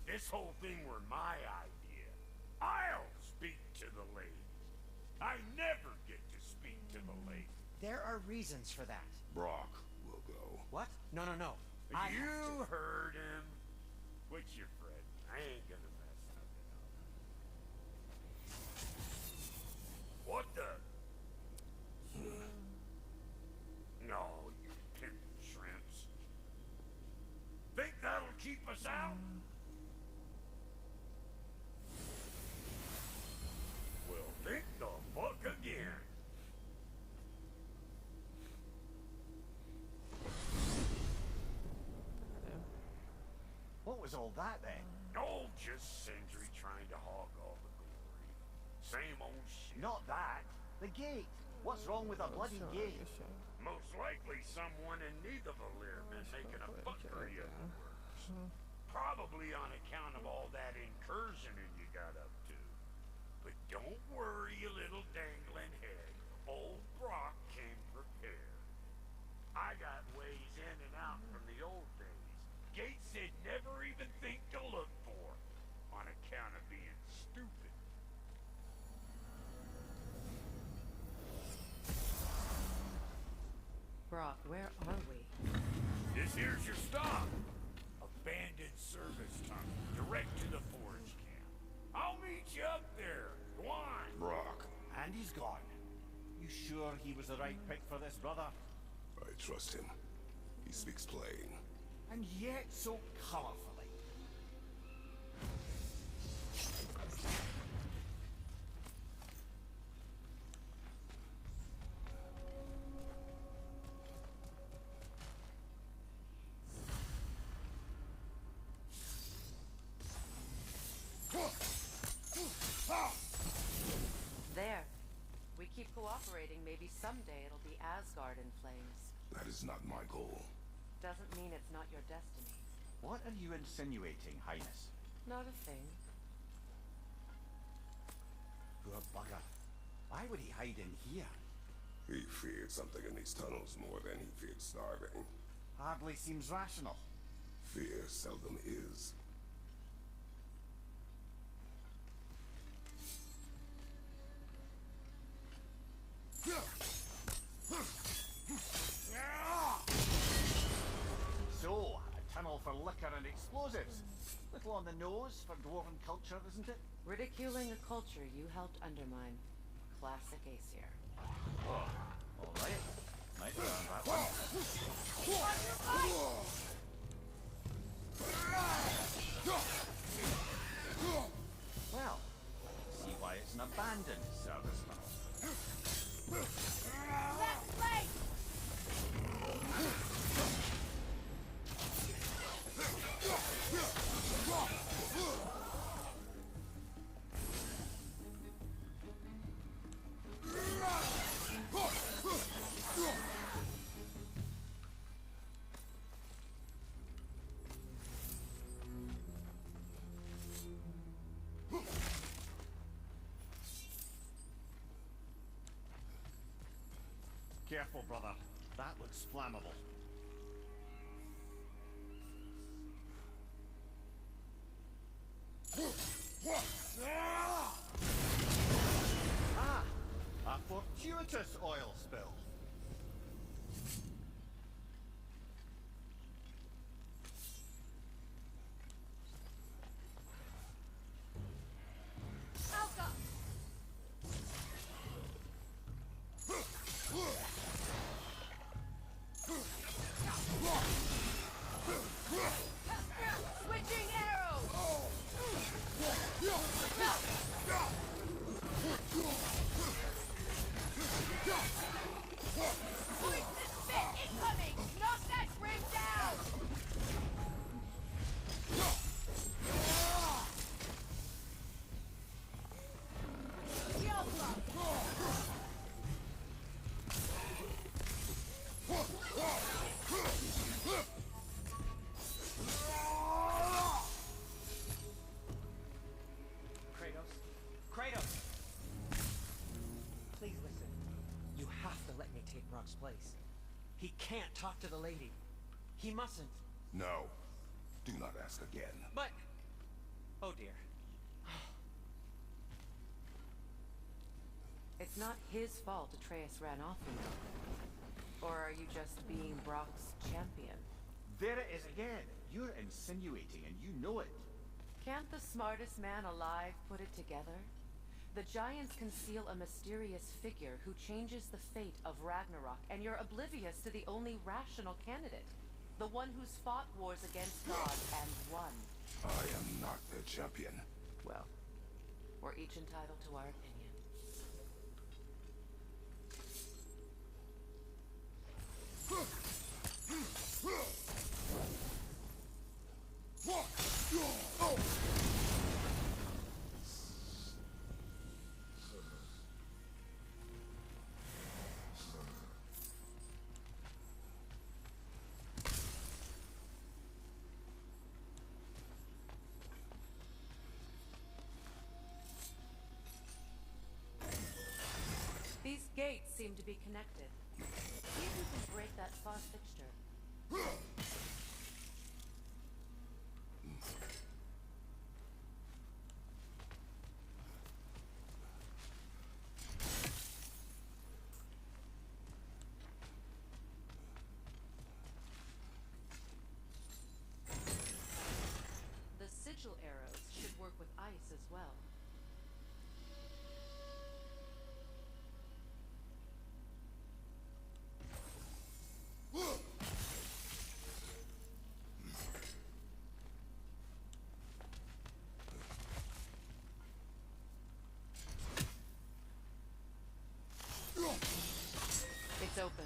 This whole thing were my idea. I'll speak to the lady. I never get to speak to the lady. There are reasons for that. Brock will go. What? No. You heard him. Quit your fretting. I ain't gonna mess nothing up. What the? No, you pimp shrimps. Think that'll keep us out? Well, think the fuck again. What was all that then? Oh, just Sindri trying to hog all the glory. Same old shit. Not that. The gate. What's wrong with a bloody gate? Most likely someone in need of a limb and making a fuckery of the works. Probably on account of all that incursioning you got up to. But don't worry, you little dangling head. Old Brock came prepared. I got ways in and out from the old days. Gates they'd never even think to look for, on account of being stupid. Brock, where are we? This here's your stop. Abandoned service tunnel, direct to the forge camp. I'll meet you up there. Go on. Brock. And he's gone. You sure he was the right pick for this, brother? I trust him. He speaks plain. And yet so colorfully. There. We keep cooperating, maybe someday it'll be Asgard in flames. That is not my goal. Doesn't mean it's not your destiny. What are you insinuating, Highness? Not a thing. Poor bugger. Why would he hide in here? He feared something in these tunnels more than he feared starving. Hardly seems rational. Fear seldom is. So, a tunnel for liquor and explosives. Little on the nose for dwarven culture, isn't it? Ridiculing a culture you helped undermine. Classic Aesir. Oh, all right. Might learn that one. Well, see why it's an abandoned service tunnel. Left leg! Careful, brother. That looks flammable. Ah! A fortuitous oil spill. Ragnarok's place. He can't talk to the lady. He mustn't. No. Do not ask again. But... Oh dear. It's not his fault Atreus ran off, you know. Or are you just being Brock's champion? There it is again. You're insinuating and you know it. Can't the smartest man alive put it together? The giants conceal a mysterious figure who changes the fate of Ragnarok, and you're oblivious to the only rational candidate. The one who's fought wars against God and won. I am not their champion. Well, we're each entitled to our opinion. These gates seem to be connected. See if you can break that far fixture. The sigil arrows should work with ice as well. It's open.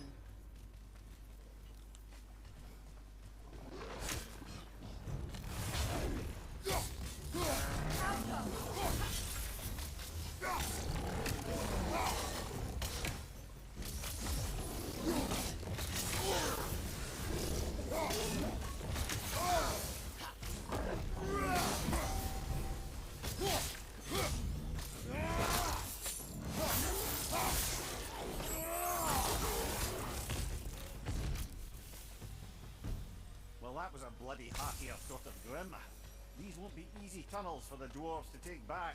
That was a bloody half-year sort of grim. These won't be easy tunnels for the dwarves to take back.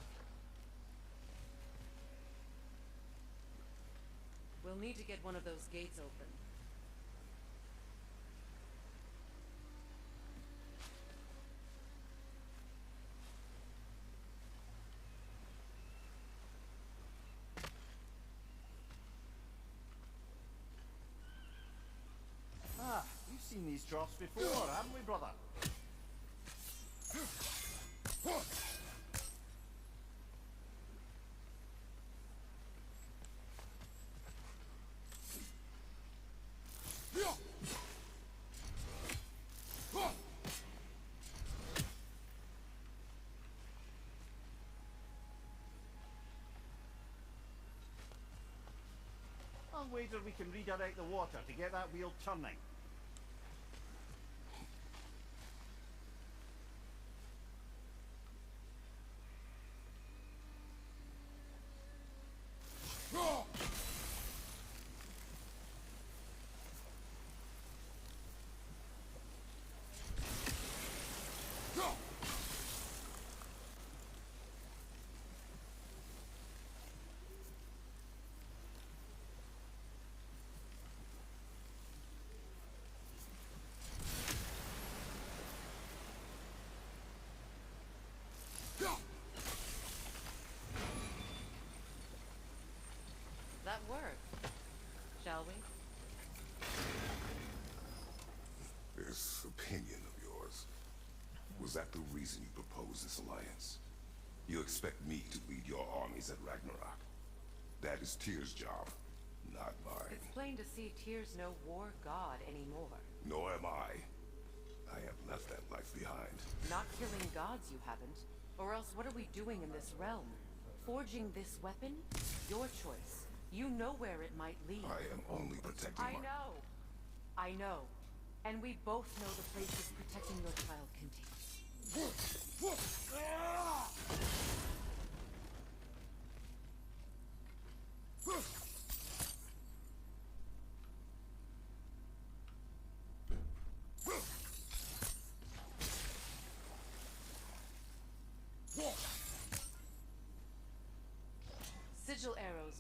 We'll need to get one of those gates open. We've seen these troughs before, haven't we, brother? I'll wager we can redirect the water to get that wheel turning. That worked. Shall we? This opinion of yours, was that the reason you proposed this alliance? You expect me to lead your armies at Ragnarok? That is Tyr's job, not mine. It's plain to see Tyr's no war god anymore. Nor am I. I have left that life behind. Not killing gods, you haven't. Or else what are we doing in this realm? Forging this weapon? Your choice. You know where it might lead. I am only protecting I know. I know. And we both know the places protecting your child can take.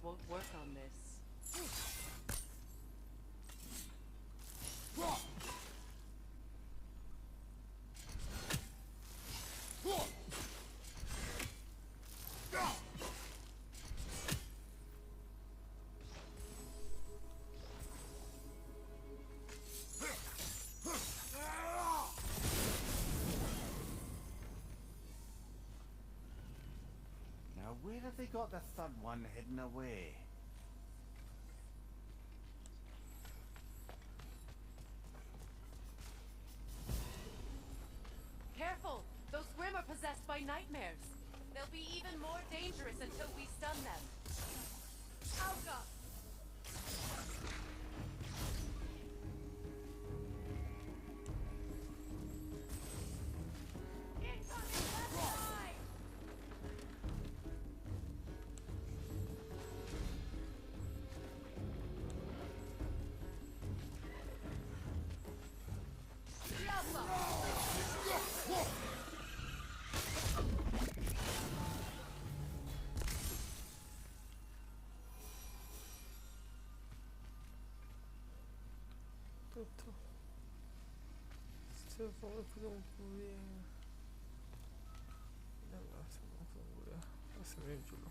won't work on this. Now, where have they got the third one hidden away? Careful! Those Grimm are possessed by nightmares. They'll be even more dangerous until we stun them. Auga! Incoming left side! دوتا استفاده کدوم خوبیه نمیدونم کدوم خوبیه بس میریم جلو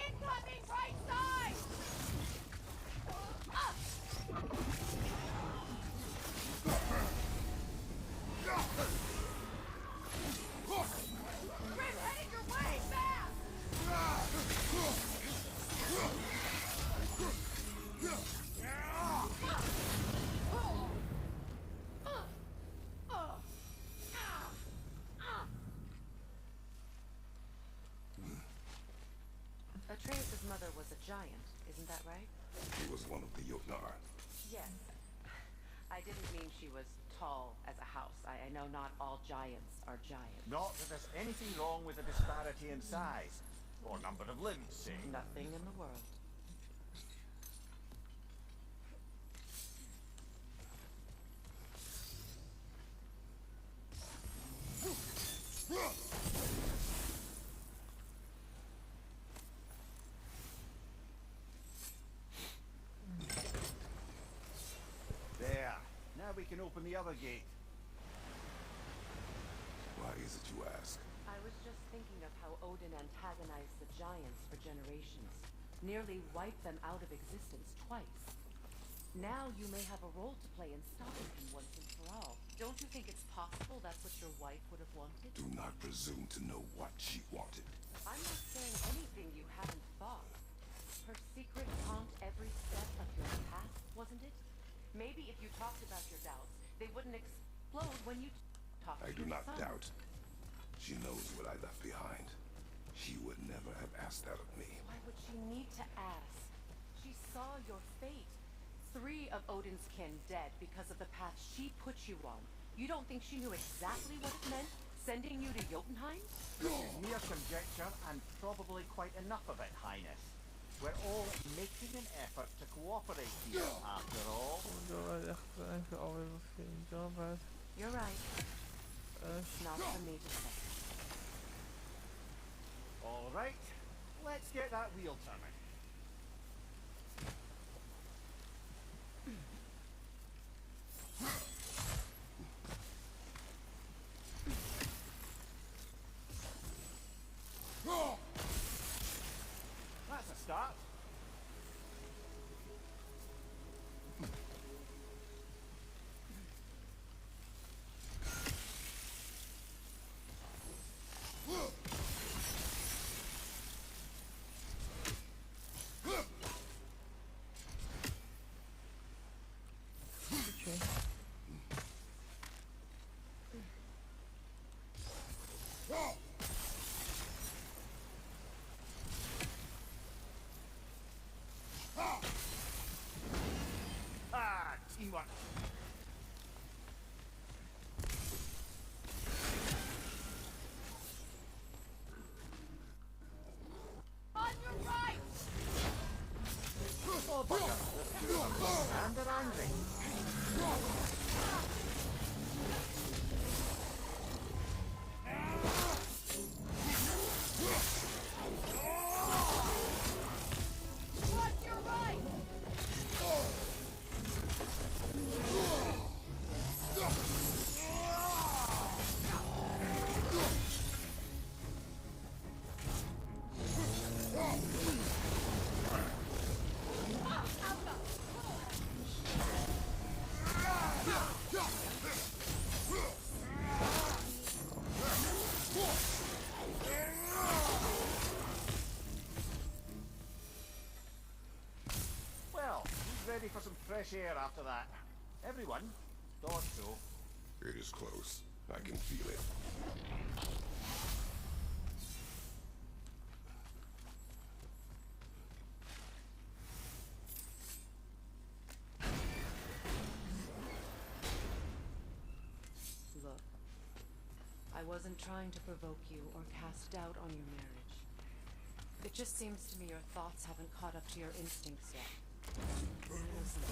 Incoming right side! Grim headed your way, fast! Atreus' mother was a giant, isn't that right? He was one of the Jotnar. Yes. I didn't mean she was tall as a house. I know not all giants are giants. Not that there's anything wrong with the disparity in size, or number of limbs, say. Nothing in the world. There. Now we can open the other gate. Why is it you ask? I was just thinking of how Odin antagonized the giants for generations. Nearly wiped them out of existence twice. Now you may have a role to play in stopping him once and for all. Don't you think it's possible that's what your wife would have wanted? Do not presume to know what she wanted. I'm not saying anything you haven't thought. Her secrets haunt every step of your path, wasn't it? Maybe if you talked about your doubts, they wouldn't explode when you talked I to do your not son. doubt. She knows what I left behind. She would never have asked that of me. Why would she need to ask? She saw your fate. 3 of Odin's kin dead because of the path she put you on. You don't think she knew exactly what it meant, sending you to Jotunheim? This is mere conjecture, and probably quite enough of it, Highness. We're all making an effort to cooperate here, after all. You're right. Not for me to say. All right, let's get that wheel turning. That's a start. fresh air after that. Everyone thought so. It is close. I can feel it. Look, I wasn't trying to provoke you or cast doubt on your marriage. It just seems to me your thoughts haven't caught up to your instincts yet. Listen.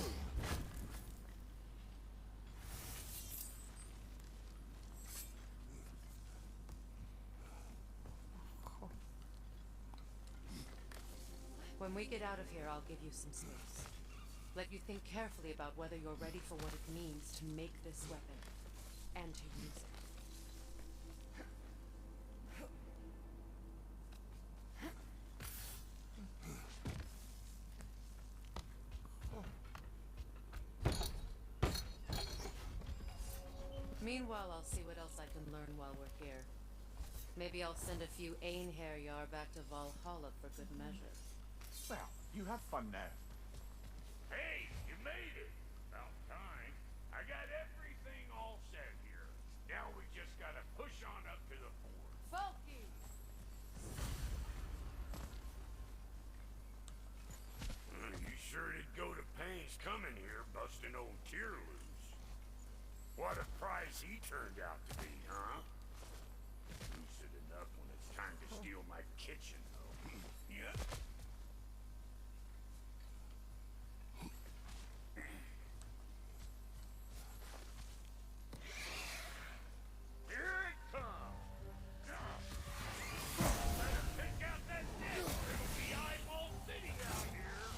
When we get out of here, I'll give you some space. Let you think carefully about whether you're ready for what it means to make this weapon, and to use it. Meanwhile, I'll see what else I can learn while we're here. Maybe I'll send a few Einherjar back to Valhalla for good measure. Well, you have fun now. Hey, you made it! About time. I got everything all set here. Now we just gotta push on up to the fort. Falky! You sure did go to pains coming here, busting old Tier loose. What a prize he turned out to be, huh? Lucid enough when it's time to steal my kitchen, though. Yeah. Here it comes. Better pick out that net. It'll be eyeball city out here.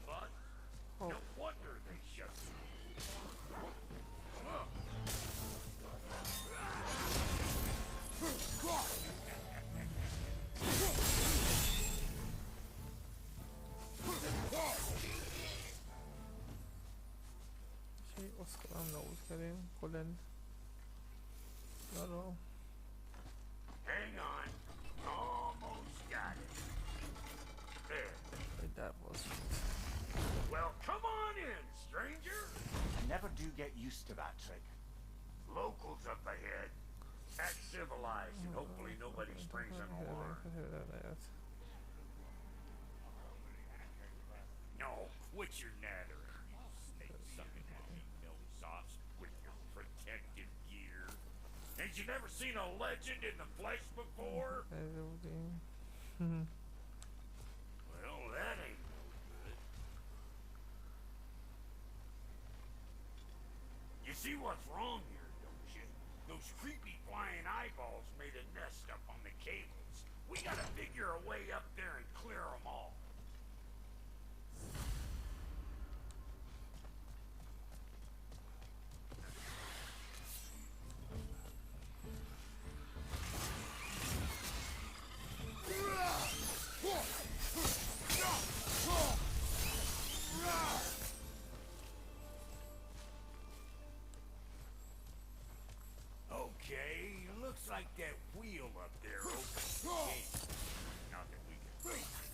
But no wonder they shut you. شيء أسكر عم نقول كلام قلن نرى. Hang on. Almost got it. There. That was Well, come on in, stranger. Never do get used to that trick. Locals up ahead. Act civilized and hopefully nobody springs an alarm. No, quit your nattering, you snake-sucking milsops with your protective gear. Ain't you never seen a legend in the flesh before? Well, that ain't no good. You see what's wrong here, don't you? Those creepy flying eyeballs made a nest up on the cables. We gotta figure a way up there and clear them all. Okay, looks like that wheel up there opens the gate. Not that we can reach it.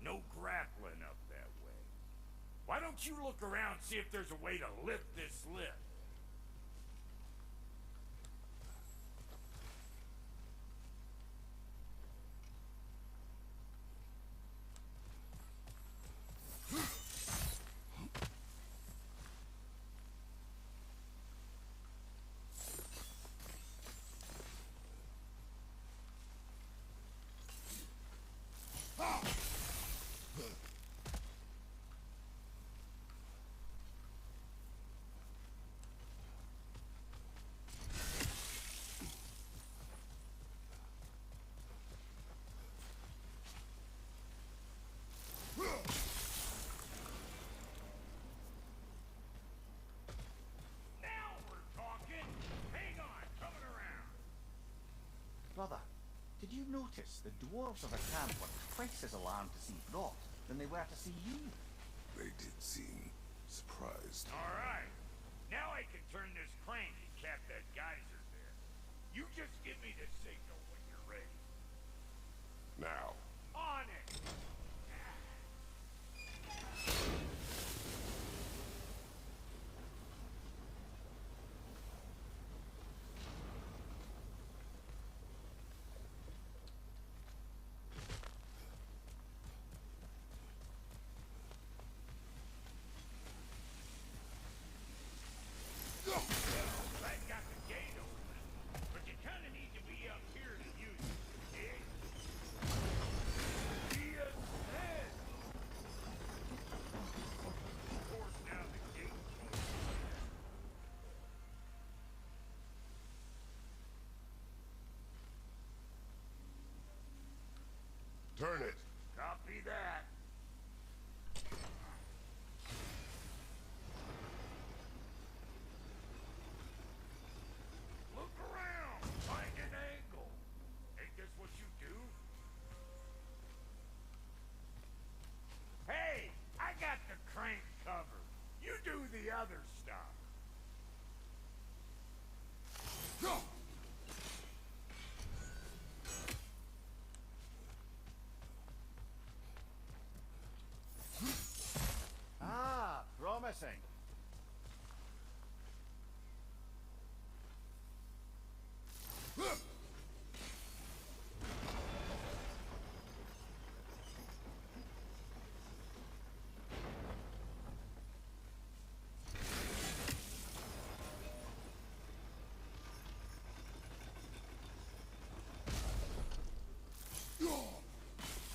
No grappling up that way. Why don't you look around and see if there's a way to lift this lift? Brother, did you notice the dwarves of the camp were twice as alarmed to see Brot than they were to see you. They did seem surprised. Alright. Now I can turn this crank and cap that geyser there. You just give me the signal when you're ready. Now. On it! That got the gate open, but you kind of need to be up here to use it, dig? Dlss! Of course, now the gate closed. Turn it. Copy that. Look around. Find an angle. Ain't this what you do? Hey, I got the crank covered. You do the other stuff. Go! Ah, promising.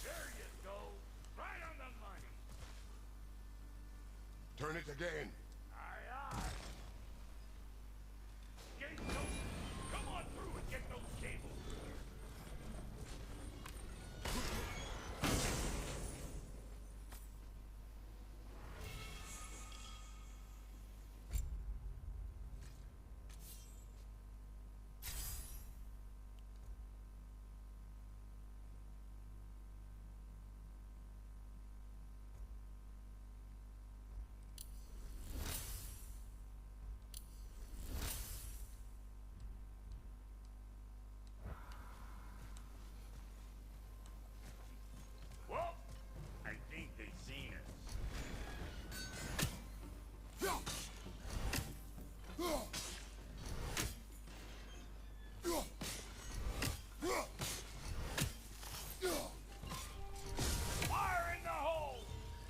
There you go. Right on the money. Turn it again. Aye, aye. Gates open. Come on through and get those cables. Well, I think they've seen us. Fire in the hole!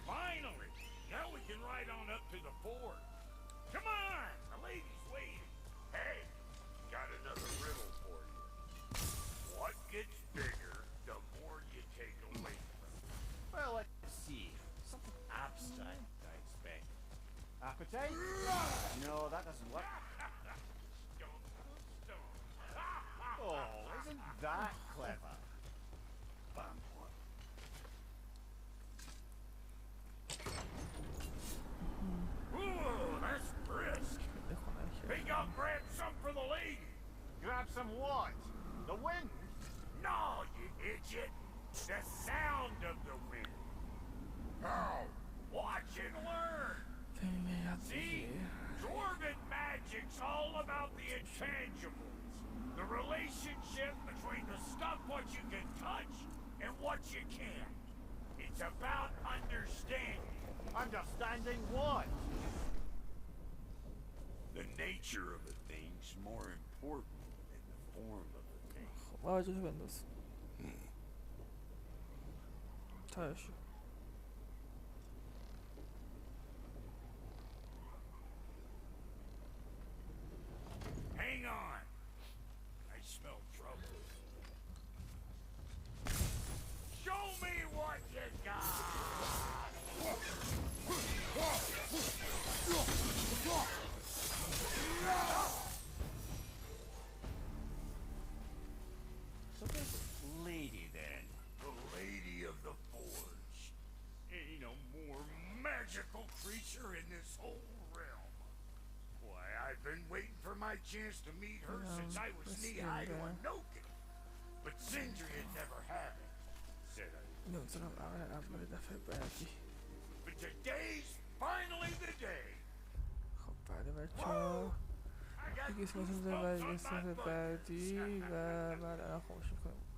Finally! Now we can ride on up to the fort. Come on! The lady's waiting. Hey, got another riddle for you. What gets bigger the more you take away from it? Well, let's see. Something abstract, I expect. Appetite? No, that doesn't work. Stomp, stomp. Oh, isn't that clever? Bam. Ooh, that's brisk. Think I'll grab some for the lady. Grab some what? The wind? No, you idiot. The sound of the wind. How? Watch and learn. See? Dwarven magic's all about the intangibles. The relationship between the stuff what you can touch and what you can't. It's about understanding. Understanding what? The nature of a thing's more important than the form of a thing. واجه بنداز تاش Hang on. I smell trouble. Show me what you got. So this lady then. The Lady of the Forge. Ain't a more magical creature in this whole realm. Why, I've been waiting for my chance to meet her since I was knee-high to a Noken. But Sindri had never had it. Said I نمیتونم اول دفعه بعدی. But today's finally the day. خب بله بچه‌ها دیگه قسمت بعدی و بعد الان خاموش میکنیم.